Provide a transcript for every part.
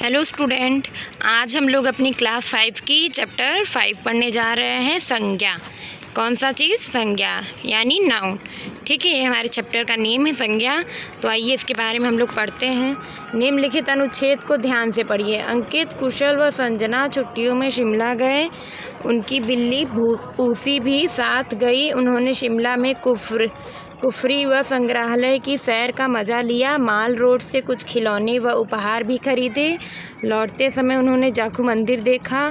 Hello student, आज हम लोग अपनी क्लास 5 की चैप्टर 5 पढ़ने जा रहे हैं। संज्ञा। कौन सा चीज़? संज्ञा यानी नाउन। ठीक है, ये हमारे चैप्टर का नेम है संज्ञा। तो आइए इसके बारे में हम लोग पढ़ते हैं। निम्नलिखित अनुच्छेद को ध्यान से पढ़िए। अंकित, कुशल व संजना छुट्टियों में शिमला गए। उनकी बिल्ली पूसी भी साथ गई। उन्होंने शिमला में कुफरी व संग्रहालय की सैर का मज़ा लिया। माल रोड से कुछ खिलौने व उपहार भी खरीदे। लौटते समय उन्होंने जाखू मंदिर देखा।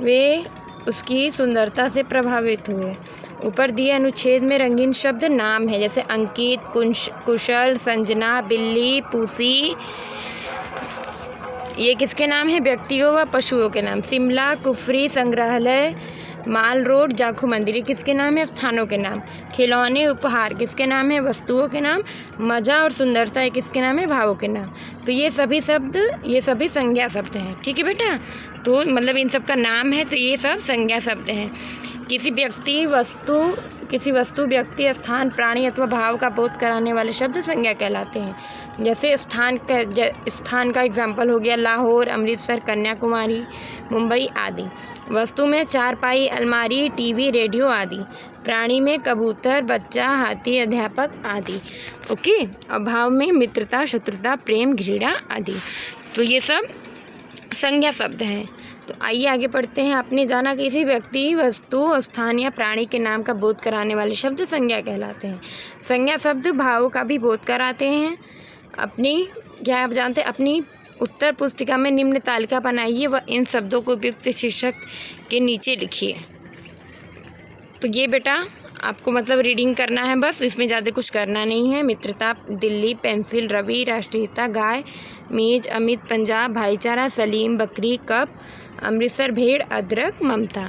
वे उसकी सुंदरता से प्रभावित हुए। ऊपर दिए अनुच्छेद में रंगीन शब्द नाम है, जैसे अंकित, कुशल, संजना, बिल्ली, पूसी। ये किसके नाम है? व्यक्तियों व पशुओं के नाम। शिमला, कुफरी, संग्रहालय, माल रोड, जाखू मंदिर, किसके नाम है? स्थानों के नाम। खिलौने, उपहार किसके नाम है? वस्तुओं के नाम। मज़ा और सुंदरता है किसके नाम है? भावों के नाम। तो ये सभी संज्ञा शब्द हैं। ठीक है बेटा, तो मतलब इन सब का नाम है, तो ये सब संज्ञा शब्द हैं। किसी वस्तु, व्यक्ति, स्थान, प्राणी अथवा भाव का बोध कराने वाले शब्द संज्ञा कहलाते हैं। जैसे स्थान का एग्जाम्पल हो गया लाहौर, अमृतसर, कन्याकुमारी, मुंबई आदि। वस्तु में चारपाई, अलमारी, टीवी, रेडियो आदि। प्राणी में कबूतर, बच्चा, हाथी, अध्यापक आदि। ओके। और भाव में मित्रता, शत्रुता, प्रेम, घृणा आदि। तो ये सब संज्ञा शब्द हैं। तो आइए आगे पढ़ते हैं। आपने जाना किसी व्यक्ति, वस्तु, स्थान या प्राणी के नाम का बोध कराने वाले शब्द संज्ञा कहलाते हैं। संज्ञा शब्द भावों का भी बोध कराते हैं। आप जानते हैं, अपनी उत्तर पुस्तिका में निम्न तालिका बनाइए व इन शब्दों को उपयुक्त शीर्षक के नीचे लिखिए। तो ये बेटा आपको मतलब रीडिंग करना है बस, इसमें ज़्यादा कुछ करना नहीं है। मित्रता, दिल्ली, पेंसिल, रवि, राष्ट्रीयता, गाय, मेज, अमित, पंजाब, भाईचारा, सलीम, बकरी, कप, अमृतसर, भेड़, अदरक, ममता।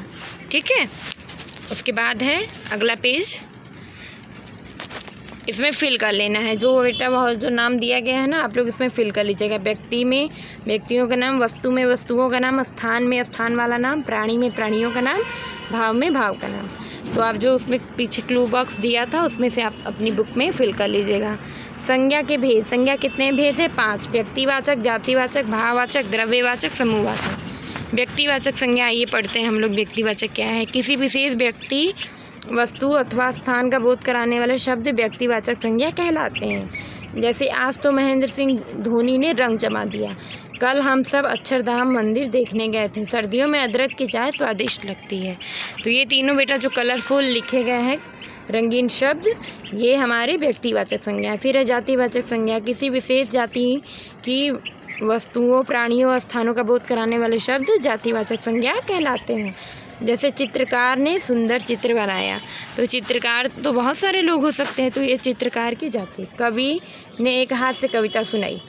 ठीक है, उसके बाद है अगला पेज। इसमें फिल कर लेना है जो बेटा जो नाम दिया गया है ना, आप लोग इसमें फिल कर लीजिएगा। व्यक्ति में व्यक्तियों का नाम, वस्तु में वस्तुओं का नाम, स्थान में स्थान वाला नाम, प्राणी में प्राणियों का नाम, भाव में भाव का नाम। तो आप जो उसमें पीछे क्लू बॉक्स दिया था उसमें से आप अपनी बुक में फिल कर लीजिएगा। संज्ञा के भेद। संज्ञा कितने भेद है? 5। व्यक्तिवाचक, जातिवाचक, भाववाचक, द्रव्यवाचक, समूहवाचक। व्यक्तिवाचक संज्ञा आइए पढ़ते हैं हम लोग। व्यक्तिवाचक क्या है? किसी विशेष व्यक्ति, वस्तु अथवा स्थान का बोध कराने वाले शब्द व्यक्तिवाचक संज्ञा कहलाते हैं। जैसे आज तो महेंद्र सिंह धोनी ने रंग जमा दिया। कल हम सब अक्षरधाम मंदिर देखने गए थे। सर्दियों में अदरक की चाय स्वादिष्ट लगती है। तो ये तीनों बेटा जो कलरफुल लिखे गए हैं रंगीन शब्द, ये हमारे व्यक्तिवाचक संज्ञा है। फिर है जातिवाचक संज्ञा। किसी विशेष जाति की वस्तुओं, प्राणियों और स्थानों का बोध कराने वाले शब्द जातिवाचक संज्ञा कहलाते हैं। जैसे चित्रकार ने सुंदर चित्र बनाया। तो चित्रकार तो बहुत सारे लोग हो सकते हैं, तो ये चित्रकार की जाति। कवि ने एक हास्य कविता सुनाई।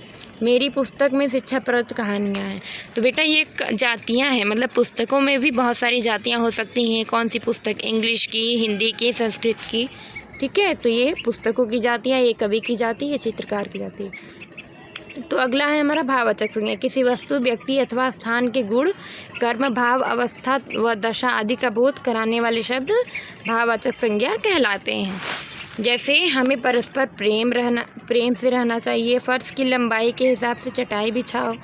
मेरी पुस्तक में शिक्षाप्रद कहानियाँ हैं। तो बेटा ये जातियाँ हैं, मतलब पुस्तकों में भी बहुत सारी जातियाँ हो सकती हैं। कौन सी पुस्तक? इंग्लिश की, हिंदी की, संस्कृत की। ठीक है, तो ये पुस्तकों की जातियाँ, ये कवि की जाति, ये चित्रकार की जाति। तो अगला है हमारा भाववाचक संज्ञा। किसी वस्तु, व्यक्ति अथवा स्थान के गुण, कर्म, भाव, अवस्था व दशा आदि का बोध कराने वाले शब्द भाववाचक संज्ञा कहलाते हैं। जैसे हमें परस्पर प्रेम से रहना चाहिए। फर्श की लंबाई के हिसाब से चटाई बिछाओ।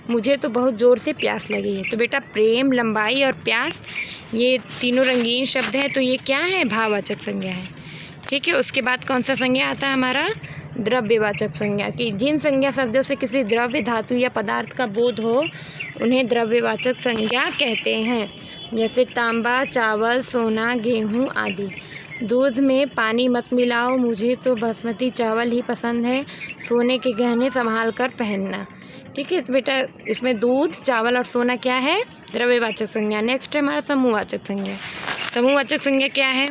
मुझे तो बहुत ज़ोर से प्यास लगी है। तो बेटा प्रेम, लंबाई और प्यास, ये तीनों रंगीन शब्द हैं, तो ये क्या है? भाववाचक संज्ञा है। ठीक है, उसके बाद कौन सा संज्ञा आता है हमारा? द्रव्यवाचक संज्ञा। कि जिन संज्ञा शब्दों से किसी द्रव्य, धातु या पदार्थ का बोध हो उन्हें द्रव्यवाचक संज्ञा कहते हैं। जैसे तांबा, चावल, सोना, गेहूँ आदि। दूध में पानी मत मिलाओ। मुझे तो बासमती चावल ही पसंद है। सोने के गहने संभाल कर पहनना। ठीक है, तो बेटा इसमें दूध, चावल और सोना क्या है? द्रव्यवाचक संज्ञा। नेक्स्ट है हमारा समूहवाचक संज्ञा। समूहवाचक संज्ञा क्या है?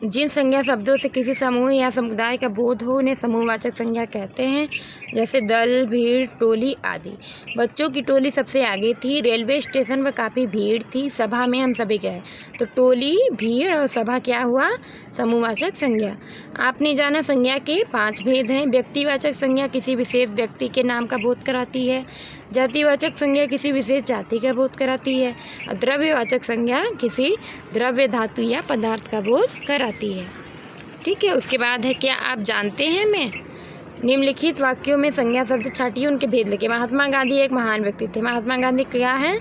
जिन संज्ञा शब्दों से किसी समूह या समुदाय का बोध हो उन्हें समूहवाचक संज्ञा कहते हैं। जैसे दल, भीड़, टोली आदि। बच्चों की टोली सबसे आगे थी। रेलवे स्टेशन पर काफ़ी भीड़ थी। सभा में हम सभी गए। तो टोली, भीड़ और सभा क्या हुआ? समूहवाचक संज्ञा। आपने जाना संज्ञा के 5 भेद हैं। व्यक्तिवाचक संज्ञा किसी विशेष व्यक्ति के नाम का बोध कराती है। जातिवाचक संज्ञा किसी विशेष जाति का बोध कराती है। और द्रव्यवाचक संज्ञा किसी द्रव्य, धातु या पदार्थ का बोध कराती है। ठीक है, उसके बाद है क्या आप जानते हैं में? निम्नलिखित वाक्यों में संज्ञा शब्द छाटिए, उनके भेद लिखिए। महात्मा गांधी एक महान व्यक्ति थे। महात्मा गांधी क्या है?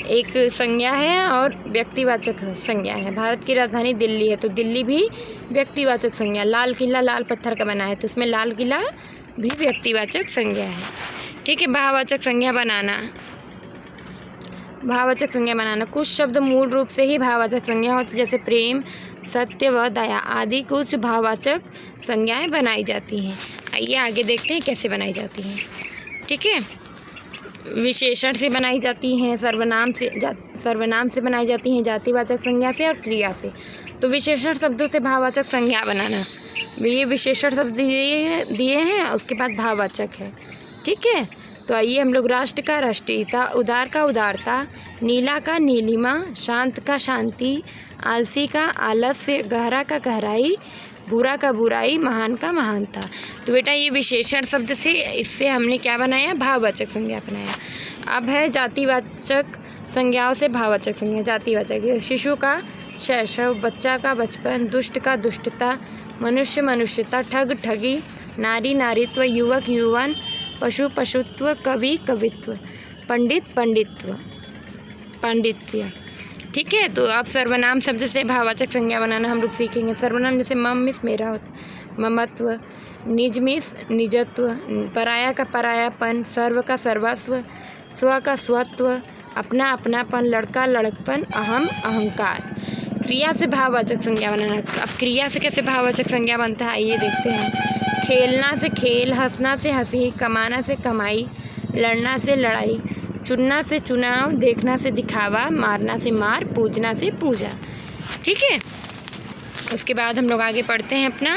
एक संज्ञा है और व्यक्तिवाचक संज्ञा है। भारत की राजधानी दिल्ली है, तो दिल्ली भी व्यक्तिवाचक संज्ञा। लाल किला लाल पत्थर का बना है, तो उसमें लाल किला भी व्यक्तिवाचक संज्ञा है। ठीक है। भाववाचक संज्ञा बनाना। भाववाचक संज्ञा बनाना, कुछ शब्द मूल रूप से ही भाववाचक संज्ञा होती है, जैसे प्रेम, सत्य व दया आदि कुछ भाववाचक संज्ञाएं बनाई जाती हैं। आइए आगे देखते हैं कैसे बनाई जाती हैं। ठीक है। विशेषण से बनाई जाती हैं, सर्वनाम से बनाई जाती हैं, जातिवाचक संज्ञा से और क्रिया से। तो विशेषण शब्दों से भाववाचक संज्ञा बनाना, ये विशेषण शब्द दिए हैं, उसके बाद भाववाचक है। ठीक है। तो आइए हम लोग राष्ट्र का राष्ट्रीयता, उदार का उदारता, नीला का नीलिमा, शांत का शांति, आलसी का आलस्य, गहरा का गहराई, बुरा का बुराई, महान का महानता। तो बेटा ये विशेषण शब्द से इससे हमने क्या बनाया? भाववाचक संज्ञा बनाया। अब है जातिवाचक संज्ञाओं से भाववाचक संज्ञा। जातिवाचक, शिशु का शैशव, बच्चा का बचपन, दुष्ट का दुष्टता, मनुष्य मनुष्यता, ठग ठगी, नारी नारीत्व, युवक यौवन, पशु पशुत्व, कवि कवित्व, पंडित पंडित्व, पांडित्य। ठीक है। तो अब सर्वनाम शब्द से भाववाचक संज्ञा बनाना हम लोग सीखेंगे। सर्वनाम जैसे मम मिस मेरा होता है, ममत्व, निज मिस निजत्व, पराया का परायापन, सर्व का सर्वस्व, स्व का स्वत्व, अपना अपनापन, लड़का लड़कपन, अहम अहंकार। क्रिया से भाववाचक संज्ञा बनाना। अब क्रिया से कैसे भाववाचक संज्ञा बनता है आइए देखते हैं। खेलना से खेल, हंसना से हंसी, कमाना से कमाई, लड़ना से लड़ाई, चुनना से चुनाव, देखना से दिखावा, मारना से मार, पूजना से पूजा। ठीक है। उसके बाद हम लोग आगे पढ़ते हैं अपना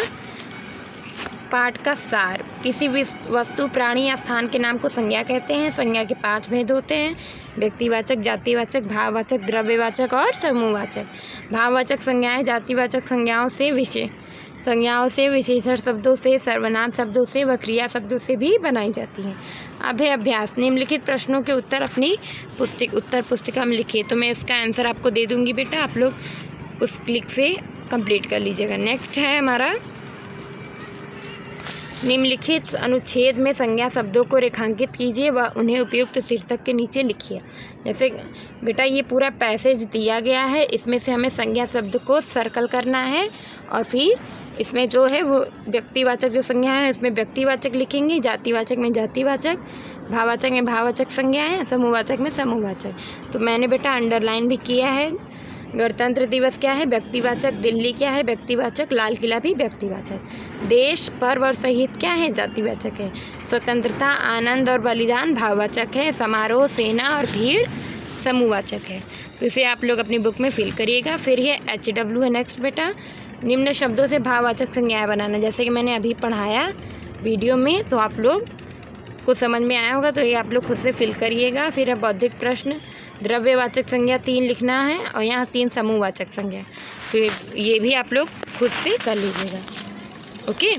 पाठ का सार। किसी भी वस्तु, प्राणी या स्थान के नाम को संज्ञा कहते हैं। संज्ञा के 5 भेद होते हैं: व्यक्तिवाचक, जातिवाचक, भाववाचक, द्रव्यवाचक और समूहवाचक। भाववाचक संज्ञाएं जातिवाचक संज्ञाओं से, विशेषण शब्दों से, सर्वनाम शब्दों से व क्रिया शब्दों से भी बनाई जाती हैं। अब है अभ्यास। निम्नलिखित प्रश्नों के उत्तर अपनी उत्तर पुस्तिका में लिखिए। तो मैं इसका आंसर आपको दे दूँगी बेटा, आप लोग उस क्लिक से कंप्लीट कर लीजिएगा। नेक्स्ट है हमारा निम्नलिखित अनुच्छेद में संज्ञा शब्दों को रेखांकित कीजिए व उन्हें उपयुक्त शीर्षक के नीचे लिखिए। जैसे बेटा ये पूरा पैसेज दिया गया है, इसमें से हमें संज्ञा शब्द को सर्कल करना है और फिर इसमें जो है वो व्यक्तिवाचक जो संज्ञा है इसमें व्यक्तिवाचक लिखेंगे, जातिवाचक में जातिवाचक, भाववाचक में भाववाचक संज्ञाएं, समूहवाचक में समूहवाचक। तो मैंने बेटा अंडरलाइन भी किया है। गणतंत्र दिवस क्या है? व्यक्तिवाचक। दिल्ली क्या है? व्यक्तिवाचक। लाल किला भी व्यक्तिवाचक। देश, पर्व और शहीद क्या है? जातिवाचक है। स्वतंत्रता, आनंद और बलिदान भाववाचक है। समारोह, सेना और भीड़ समूहवाचक है। तो इसे आप लोग अपनी बुक में फिल करिएगा। फिर ये HW है नेक्स्ट बेटा, निम्न शब्दों से भाववाचक संज्ञाएं बनाना। जैसे कि मैंने अभी पढ़ाया वीडियो में, तो आप लोग कुछ समझ में आया होगा, तो ये आप लोग खुद से फिल करिएगा। फिर है बौद्धिक प्रश्न, द्रव्यवाचक संज्ञा 3 लिखना है और यहाँ 3 समूहवाचक संज्ञा, तो ये भी आप लोग खुद से कर लीजिएगा। ओके।